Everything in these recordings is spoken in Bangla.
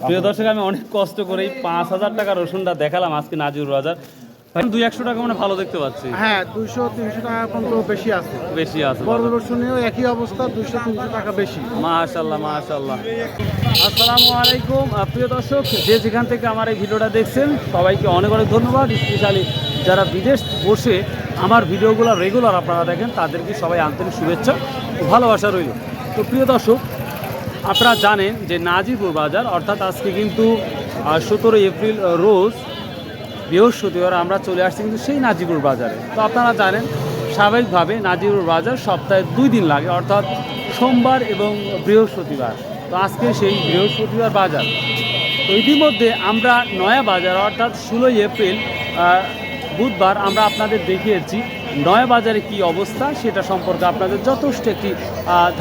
প্রিয় দর্শক, আমি অনেক কষ্ট করে 5,000 টাকা রসুনটা দেখালাম আজকে নাজির বাজার। 200-100 টাকা মানে ভালো দেখতে পাচ্ছি। হ্যাঁ, 200-300 টাকা পর্যন্ত বেশি আছে। বড় রসুনেও একই অবস্থা, 200-300 টাকা বেশি। মাশাআল্লাহ মাশাআল্লাহ। আসসালামু আলাইকুম প্রিয় দর্শক, যে যেখান থেকে আমার এই ভিডিওটা দেখছেন সবাইকে অনেক অনেক ধন্যবাদ। স্পেশালি যারা বিদেশ বসে আমার ভিডিওগুলো রেগুলার আপনারা দেখেন তাদেরকে সবাই আন্তরিক শুভেচ্ছা ও ভালোবাসা রইল। তো প্রিয় দর্শক, আপনারা জানেন যে নাজিরপুর বাজার অর্থাৎ আজকে কিন্তু 17 এপ্রিল রোজ বৃহস্পতিবার আমরা চলে আসছি কিন্তু সেই নাজিরপুর বাজারে। তো আপনারা জানেন স্বাভাবিকভাবে নাজিরপুর বাজার সপ্তাহে 2 দিন লাগে, অর্থাৎ সোমবার এবং বৃহস্পতিবার। তো আজকে সেই বৃহস্পতিবার বাজার। তো ইতিমধ্যে আমরা নয়া বাজার অর্থাৎ 16 এপ্রিল বুধবার আমরা আপনাদের দেখিয়েছি নয়া বাজারে কি অবস্থা সেটা সম্পর্কে আপনাদের যথেষ্ট একটি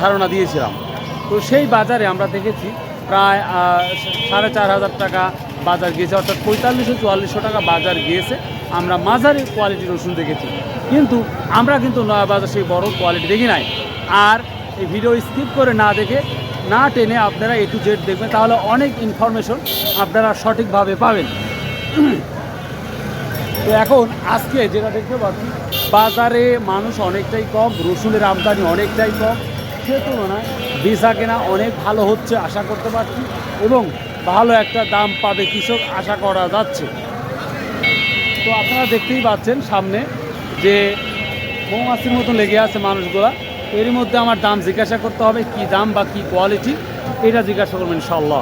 ধারণা দিয়েছিলাম। তো সেই বাজারে আমরা দেখেছি প্রায় 4,500 টাকা বাজার গিয়েছে, অর্থাৎ 4500-4400 টাকা বাজার গিয়েছে। আমরা মাঝারি কোয়ালিটির রসুন দেখেছি, কিন্তু আমরা কিন্তু নয়া বাজার সেই বড় কোয়ালিটি দেখি নাই। আর এই ভিডিও স্কিপ করে না দেখে না টেনে আপনারা A to Z দেখবেন, তাহলে অনেক ইনফরমেশন আপনারা সঠিকভাবে পাবেন। তো এখন আজকে যেটা দেখতে পাচ্ছি বাজারে মানুষ অনেকটাই কম, রসুনের আমদানি অনেকটাই কম, সে তুলনায় বেচা কেনা অনেক ভালো হচ্ছে আশা করতে পারছি, এবং ভালো একটা দাম পাবে কৃষক আশা করা যাচ্ছে। তো আপনারা দেখতেই পাচ্ছেন সামনে যে মৌমাছির মতো লেগে আছে মানুষগুলা। এর মধ্যে আমার দাম জিজ্ঞাসা করতে হবে, কি দাম বা কি কোয়ালিটি এটা জিজ্ঞাসা করবেন ইনশাআল্লাহ।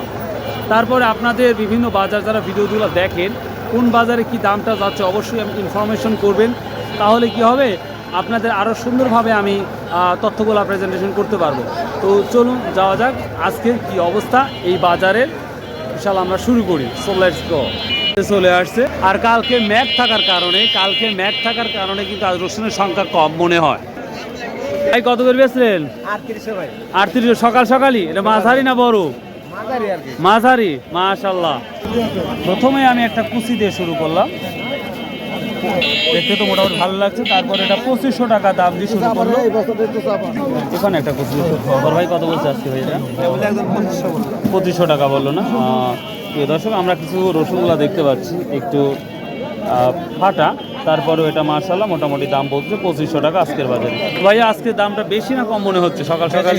তারপরে আপনাদের বিভিন্ন বাজার যারা ভিডিওগুলো দেখেন কোন বাজারে কি দামটা যাচ্ছে অবশ্যই ইনফরমেশন করবেন, তাহলে কি হবে আপনাদের আরও সুন্দরভাবে আমি তথ্যগুলো প্রেজেন্টেশন করতে পারবো। তো চলুন যাওয়া যাক আজকের কি অবস্থা এই বাজারের। বিশাল আমরা শুরু করি। So let's go. চলে আসছে। আর কালকে ম্যাগ থাকার কারণে কিন্তু আজ রসুনের সংখ্যা কম মনে হয়। ভাই কত করে বেচলেন? 38 সকাল সকালই। এটা মাঝারি না বড়? মাঝারি। মাশাআল্লাহ। প্রথমে আমি একটা কুচি দিয়ে শুরু করলাম, দেখতে তো মোটামুটি ভালো লাগছে। তারপর এটা 2500 টাকা দাম দিয়ে শুরু করলো। এখানে একটা কুচি ভাই কত বলছে আজকে ভাই? এটা 2500 টাকা বললো না? প্রিয় দর্শক, আমরা কিছু রসুনগুলা দেখতে পাচ্ছি একটু ফাটা, তারপরেও এটা মাশাআল্লাহ মোটামুটি দাম বলছে 2500 টাকা আজকের বাজারে। ভাইয়া আজকে দামটা বেশি না কম মনে হচ্ছে? সকাল সকাল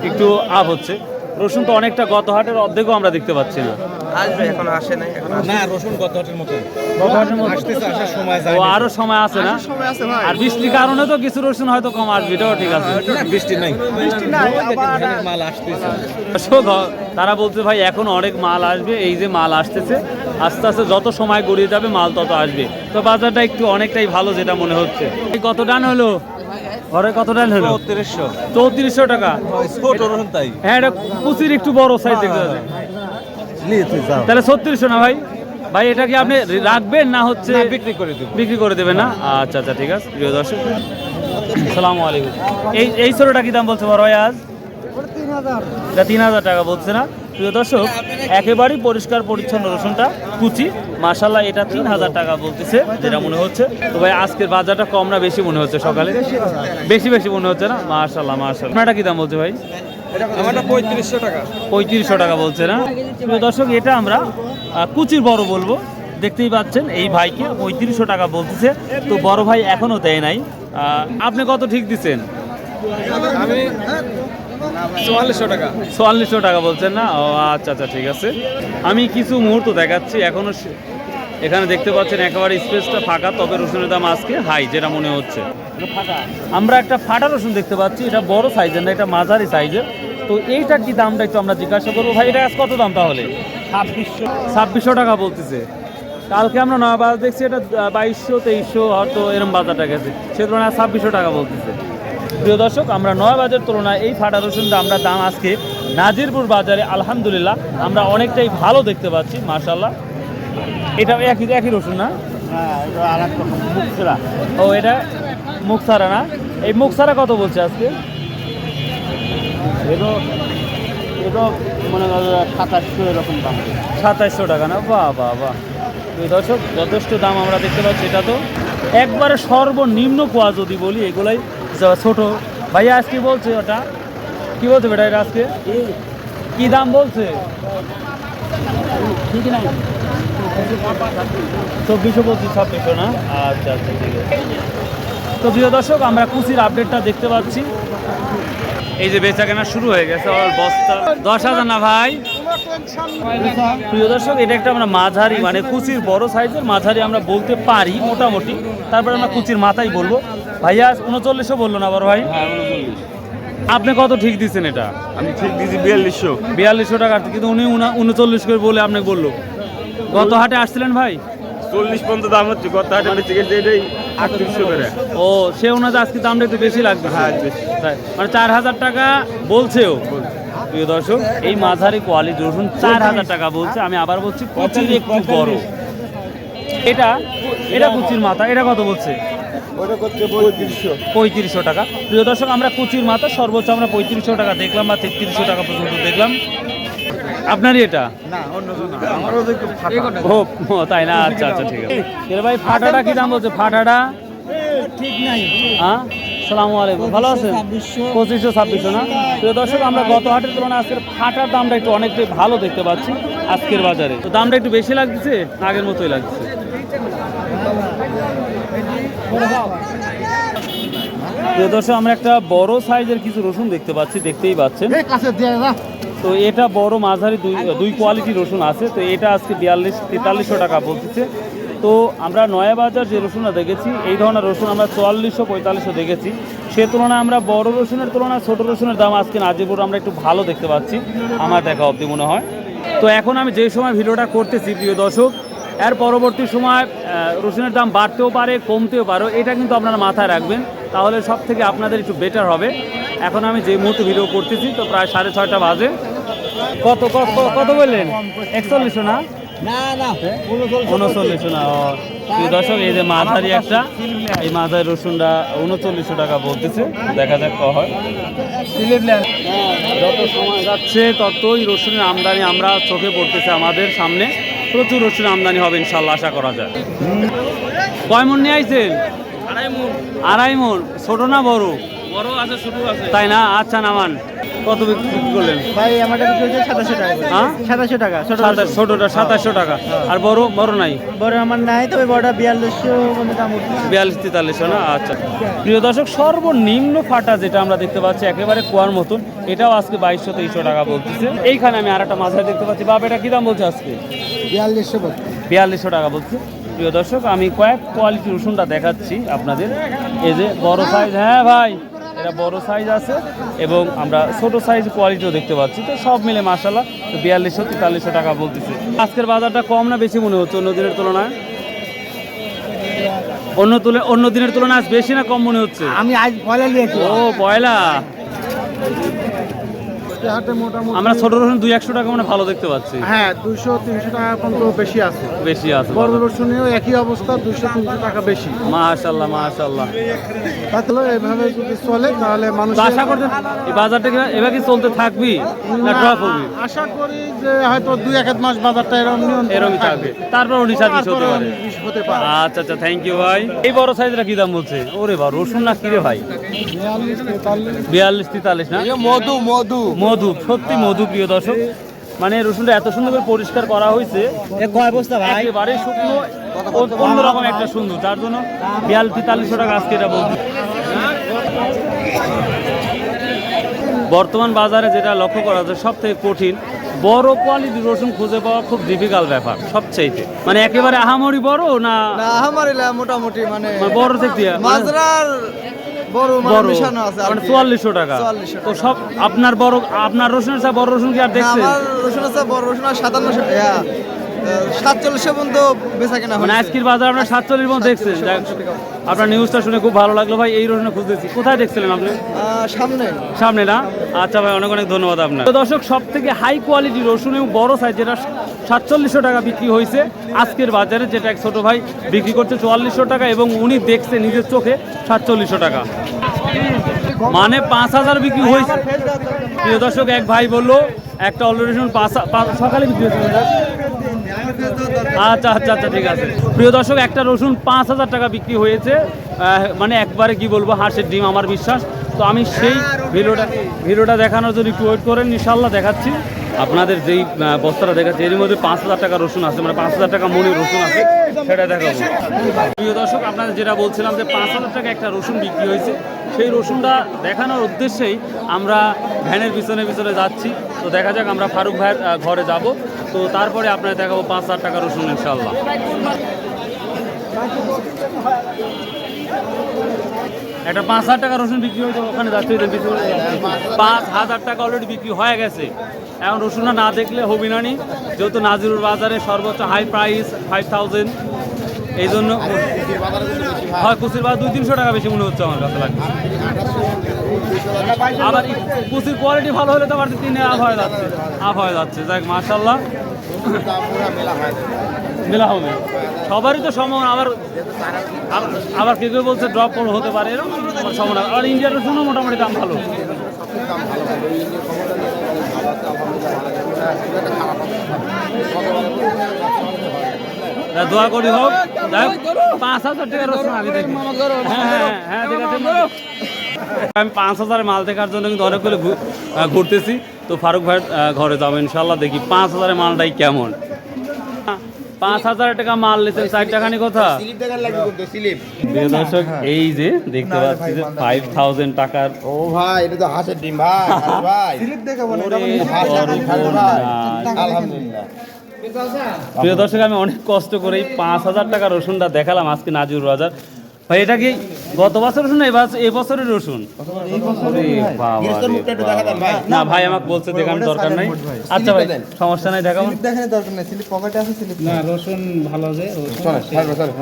একটু আপ হচ্ছে। রসুন তো অনেকটা গত হাটের অর্ধেকও আমরা দেখতে পাচ্ছি না। আসবে, এখন আসে নাই। না, রসুন গত হাটের মতো আসতেছে, আসার সময় যায়। ও আরো সময় আছে না? আর বৃষ্টির কারণে তো কিছু রসুন হয়তো কম আসবে, এটাও ঠিক আছে। বৃষ্টি নাই, মাল আসতেছে। তারা বলছে ভাই এখন অনেক মাল আসবে, এই যে মাল আসতেছে আস্তে আস্তে যত সময় গড়িয়ে যাবে মাল তত আসবে। তো বাজারটা একটু অনেকটাই ভালো যেটা মনে হচ্ছে। কত টান হলো ঘরে? কত টান হলো? 3400 টাকা। হ্যাঁ, এটা কুচির একটু বড় সাইজ দেখতে পাচ্ছি। তাহলে 3600 না ভাই? ভাই এটা কি আপনি রাখবেন না হচ্ছে বিক্রি করে দেবেন? না, আচ্ছা আচ্ছা ঠিক আছে। প্রিয় দর্শক আসসালামু আলাইকুম। এই ছোটটা কি দাম বলছে বড় ভাই আজ? 3000 টাকা বলছে না? প্রিয় দর্শক, একেবারেই পরিষ্কার পরিচ্ছন্ন রসুনটা কুচি মাশাআল্লাহ, এটা 3000 টাকা বলতেছে যেটা মনে হচ্ছে। তো ভাই আজকের বাজারটা কম না বেশি মনে হচ্ছে? সকালে বেশি মনে হচ্ছে না? মাশাআল্লাহ মাশাআল্লাহ। আপনারটা কি দাম বলছে ভাই? 3500 টাকা বলছে না? প্রিয় দর্শক, এটা আমরা কুচির বড় বলবো। দেখতেই পাচ্ছেন এই ভাইকে 3500 টাকা বলতেছে। তো বড় ভাই এখনো দেয় নাই। আপনি কত ঠিক দিচ্ছেন? 4400 টাকা বলছেন না? ও আচ্ছা আচ্ছা ঠিক আছে। আমি কিছু মুহূর্ত দেখাচ্ছি। এখনো এখানে দেখতে পাচ্ছেন একেবারে স্পেসটা ফাঁকা, তবে রসুনের দাম আজকে হাই যেটা মনে হচ্ছে। আমরা একটা ফাটা রসুন দেখতে পাচ্ছি, এটা বড় সাইজের না, এটা মাঝারি সাইজের। তো এইটা কি দামটা একটু আমরা জিজ্ঞাসা করবো। ভাই এটা আজ কত দাম তাহলে? 2600 টাকা বলতেছে। কালকে আমরা নয়া বাজার দেখছি এটা 2200-2300 হয়তো এরকম বাজারটা গেছে, সে তুলনায় 2600 টাকা বলতেছে। প্রিয় দর্শক, আমরা নয়া বাজার তুলনায় এই ফাটা রসুনটা আমরা দাম আজকে নাজিরপুর বাজারে আলহামদুলিল্লাহ আমরা অনেকটাই ভালো দেখতে পাচ্ছি মাশাআল্লাহ। এটা একই রসুন না? ও এটা মুখসারা না? এই মুখসারা কত বলছে আজকে? এটা মনে করেন 2700 এরকম দাম। 2700 টাকা না? বাহ বাহ বাহ। দর্শক, যথেষ্ট দাম আমরা দেখতে পাচ্ছি। এটা তো একবারে সর্বনিম্ন কোয়া যদি বলি, এগুলাই ছোট। ভাইয়া আজকে বলছে ওটা কি বলছে বেটা এটা আজকে কি দাম বলছে? 2400 25 2600 না? আচ্ছা আচ্ছা ঠিক আছে। তো প্রিয় দর্শক আমরা কুচির আপডেটটা দেখতে পাচ্ছি। এই যে বেচা কেনা শুরু হয়ে গেছে, বস্তা 10,000 না ভাই? প্রিয় দর্শক এটা একটা আমরা মাঝারি মানে কুচির বড় সাইজের মাঝারি আমরা বলতে পারি মোটামুটি, তারপরে আমরা কুচির মাথায় বলবো। ভাইয়া 3900 বললো না বড় ভাই? আপনি কত ঠিক দিচ্ছেন এটা? আমি ঠিক দিয়েছি 4200। 4200 টাকা, কিন্তু উনি 39 করে বলে আপনি বললো। গত হাটে আসছিলেন ভাই? 40 পর্যন্ত দাম হচ্ছে, গত হাটে বেঁচে গেছে এটাই 3800 করে। ও সে ওনাদের আজকে দামটা একটু বেশি লাগবে। হ্যাঁ বেশি, তাই মানে 4000 টাকা বলছেও। প্রিয় দর্শক এই মাঝারি কোয়ালিটি রসুন 4000 টাকা বলছে। আমি আবার বলছি কুচির একটু বড়। এটা এটা কুচির মাথা, এটা কত বলছে? ওটা করছে 3500। 3500 টাকা। প্রিয় দর্শক আমরা কুচির মাথা সর্বোচ্চ আমরা 3500 টাকা দেখলাম বা 3300 টাকা পর্যন্ত দেখলাম। আপনারই এটা? না অন্যজন আমারও দেখো ফাটা। ও তাই না? আচ্ছা আচ্ছা ঠিক আছে। এর ভাই ফাটাটা কি দাম বলছে? ফাটাটা ঠিক নাই। হ্যাঁ সালামু আলাইকুম, ভালো আছেন? 2500 2600 না? প্রিয় দর্শক আমরা গত হাটের তুলনায় আজকের ফাটার দামটা একটু অনেকটাই ভালো দেখতে পাচ্ছি আজকের বাজারে। তো দামটা একটু বেশি লাগছে, আগের মতোই লাগছে। প্রিয় দর্শক আমরা একটা বড় সাইজের কিছু রসুন দেখতে পাচ্ছি, দেখতেই পাচ্ছেন। তো এটা বড় মাঝারি দুই কোয়ালিটি রসুন আছে। তো এটা আজকে 42-4300 টাকা বলতেছে। তো আমরা নয়াবাজার যে রসুনটা দেখেছি এই ধরনের রসুন আমরা 4400-4500 দেখেছি। সে তুলনায় আমরা বড় রসুনের তুলনায় ছোট রসুনের দাম আজকে নাজিরপুর আমরা একটু ভালো দেখতে পাচ্ছি, আমার দেখা অবধি মনে হয়। তো এখন আমি যে সময় ভিডিওটা করতেছি প্রিয় দর্শক, এর পরবর্তী সময় রসুনের দাম বাড়তেও পারে কমতেও পারে, এটা কিন্তু আপনারা মাথায় রাখবেন, তাহলে সব থেকে আপনাদের একটু বেটার হবে। এখন আমি যে মুহূর্তে ভিডিও করতেছি তো প্রায় 6:30 বাজে। কত কত কত বললেন? 4100 না? না না 3900 না? প্রিয় দর্শক এই যে মাঝারি একটা, এই মাঝারি রসুনটা 3900 টাকা বলতেছে। দেখা যাক কত হয়। যত সময় যাচ্ছে ততই রসুনের আমদানি আমরা চোখে পড়তেছে আমাদের সামনে। প্রচুর রসুনের আমদানি হবে ইনশাল্লাহ, আশা করা যায়। কয় মন নিয়ে আইছেন? 2.5 মন। ছোট না বড়? বড় আছে ছোট আছে। তাই না? আচ্ছা নামান। কত বিক্রি করলেন ভাই? আমারটা বিক্রি হচ্ছে 2700 টাকা। হ্যাঁ 2700 টাকা। ছোটটা 2700 টাকা। আর বড় বড় নাই? বড় আমার নাই, তবে বড়টা 4200 মানে দাম উঠছে। 42-4300 না? আচ্ছা প্রিয় দর্শক সর্বনিম্ন ফাটা যেটা আমরা দেখতে পাচ্ছি একেবারে কুয়ার মতন, এটাও আজকে 2200-2300 টাকা বলতেছে। এইখানে আমি আর একটা মাঝারি দেখতে পাচ্ছি। বাপ এটা কি দাম বলছে আজকে? 4200 টাকা বলছে। প্রিয় দর্শক আমি কয়েক কোয়ালিটি রসুনটা দেখাচ্ছি আপনাদের। এই যে বড় সাইজ, হ্যাঁ ভাই এটা বড় সাইজ আছে এবং আমরা ছোট সাইজ কোয়ালিটিও দেখতে পাচ্ছি। তো সব মিলে মাশাআল্লাহ 4200-4300 টাকা বলতেছে। আজকের বাজারটা কম না বেশি মনে হচ্ছে অন্য দিনের তুলনায়? অন্য দিনের তুলনায় আজ বেশি না কম মনে হচ্ছে? আমি আজ পয়লা নিয়েছি। ও পয়লা। হাটে মোটামুটি আমরা ছোট রসুন 200-100 টাকা মানে ভালো দেখতে পাচ্ছি। হ্যাঁ 200-300 টাকা পর্যন্ত বেশি আছে। বেশি আছে। বড় রসুনেও একই অবস্থা, 200-300 টাকা বেশি। মাশাআল্লাহ মাশাআল্লাহ। তাহলে এভাবে যদি চলে তাহলে মানুষ তো আশা করতেন এই বাজারটা কি এবার কি চলতে থাকবি না ড্রপ হবে? আশা করি যে হয়তো 2-1 মাস বাজারটা এরকমই থাকবে, তারপর 19-20 হতে পারে। হতে পারে। আচ্ছা আচ্ছা থ্যাংক ইউ ভাই। এই বড় সাইজটা কি দাম বলছে? ওরে বা রসুন না কিরে ভাই? 42-43 না? মধু মধু মধু, সত্যি মধু প্রিয় দর্শক। মানে রসুনটা এত সুন্দর করে পরিষ্কার করা হয়েছে, কয় বস্তা ভাই? একেবারে শুকনো, অন্যরকম একটা সুন্দর, যার জন্য 42-4300 টাকা আজকে এটা বলছি। বর্তমান বাজারে যেটা লক্ষ্য করা যায় সব থেকে কঠিন বড় কোয়ালিটির রসুন খুঁজে পাওয়া খুব ডিফিকাল্ট ব্যাপার সবচেয়ে। মানে একেবারে আহামরি বড় না? না আমারই মোটামুটি মানে বড় থেকে মাজরার বড় বড় মিশানো আছে মানে 4400 টাকা। 4400 তো সব আপনার রসুনের চেয়ে বড় রসুন কি আর দেখছেন? আমার রসুন আছে বড় রসুন 5700 টাকা, 4700 পর্যন্ত বেচা কেনা মানে হয়েছে। আজকের বাজার আপনার 47 মতো দেখছেন। আপনার নিউজটা শুনে খুব ভালো লাগলো ভাই। এই রসুন খুঁজতেছি, কোথায় দেখছিলেন আপনি? সামনে সামনে না? আচ্ছা ভাই অনেক অনেক ধন্যবাদ আপনার। তো দর্শক সব থেকে হাই কোয়ালিটি রসুন এবং বড় সাইজ যেটা 4700 টাকা বিক্রি হয়েছে আজকের বাজারে, যেটা এক ছোট ভাই বিক্রি করছে 4400 টাকা এবং উনি দেখছে নিজের চোখে 4700 টাকা, মানে 5000 বিক্রি হয়েছে। প্রিয় দর্শক এক ভাই বললো একটা অলরেডি সকালে বিক্রি হয়েছে। আচ্ছা আচ্ছা আচ্ছা ঠিক আছে। প্রিয় দর্শক একটা রসুন 5000 টাকা বিক্রি হয়েছে, মানে একবারে কি বলবো হাঁসের ডিম আমার বিশ্বাস। তো আমি সেই ভিডিওটা দেখানোর জন্য একটু ওয়েট করেন, ইনশাল্লাহ দেখাচ্ছি আপনাদের যেই বস্তাটা দেখাচ্ছি এর মধ্যে 5,000 টাকা রসুন আছে, মানে 5,000 টাকা মণি রসুন আছে, সেটা দেখাবো। প্রিয় দর্শক, আপনাদের যেটা বলছিলাম যে 5,000 টাকা একটা রসুন বিক্রি হয়েছে, সেই রসুনটা দেখানোর উদ্দেশ্যেই আমরা ভ্যানের পিছনে পিছনে যাচ্ছি। তো দেখা যাক, আমরা ফারুক ভাইয়ের ঘরে যাব, তো তারপরে আপনাদের দেখাবো 5,000 টাকা রসুন ইনশাল্লাহ। একটা 5,000 টাকা রসুন বিক্রি হয়েছে, ওখানে যাচ্ছে 5,000 টাকা অলরেডি বিক্রি হয়ে গেছে। এখন রসুনটা না দেখলে হবি না নি, যেহেতু নাজিরুর বাজারে সর্বোচ্চ হাই প্রাইস 5,000, এই জন্য হয় কুচির বাজার 200-300 টাকা বেশি মনে হচ্ছে আমার কাছে লাগছে। আবার কুচির কোয়ালিটি ভালো হলে তো আবার 3 আপ হয়ে যাচ্ছে। যাক মাশাআল্লাহ, মেলা হবে সবারই তো সমান। আবার কেউ কেউ বলছে ড্রপ হতে পারে, এরকম সমান। আর ইন্ডিয়ার রসুনও মোটামুটি দাম ভালো। দোয়া করি হোক, 5,000 টাকা রসুন আগে দেখি। হ্যাঁ ঠিক আছে। আমি 5,000 মাল দেখার জন্য কিন্তু অনেকগুলো ঘুরতেছি। তো ফারুক ভাইয়ের ঘরে যাবো ইনশাল্লাহ, দেখি 5,000 মালটাই কেমন। 5,000 টাকা মাল নিতেন, 4 টাকানি কথা। দর্শক, এই যে দেখতে পাচ্ছি যে 5,000 টাকার। ও ভাই, এটা তো হাঁসের ডিম ভাই। ভাই স্লিপ দেখে আলহামদুলিল্লাহ। প্রিয় দর্শক, আমি অনেক কষ্ট করে 5,000 টাকা রসুনটা দেখালাম আজকে নাজির বাজার। ভাই এটা কি গত বছর রসুন, এই বছরের রসুন? না ভাই, আমাকে বলছে দেখানোর দরকার নাই। আচ্ছা ভাই, সমস্যা নাই, দেখাবো।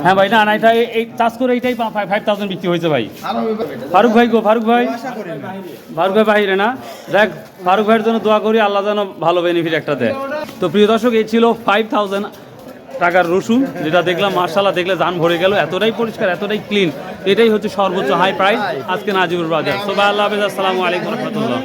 হ্যাঁ ভাই, না এটা এই চাষ করে এইটাই 5,000 বিক্রি হয়েছে ভাই। ফারুক ভাই গো, ফারুক ভাই বাহিরে না। দেখ, ফারুক ভাইয়ের জন্য দোয়া করি, আল্লাহ যেন ভালো বেনিফিট একটা দেয়। তো প্রিয় দর্শক, এই ছিল 5,000 টাকার রসুন, যেটা দেখলাম মাশাআল্লাহ, দেখলে জান ভরে গেল। এতটাই পরিষ্কার, এতটাই ক্লিন, এটাই হচ্ছে সর্বোচ্চ হাই প্রাইস আজকে নাজিবুর বাজার। সো ভাই, আল্লাহ হাফেজ, আসসালামু আলাইকুম রহমতুল্লাহ।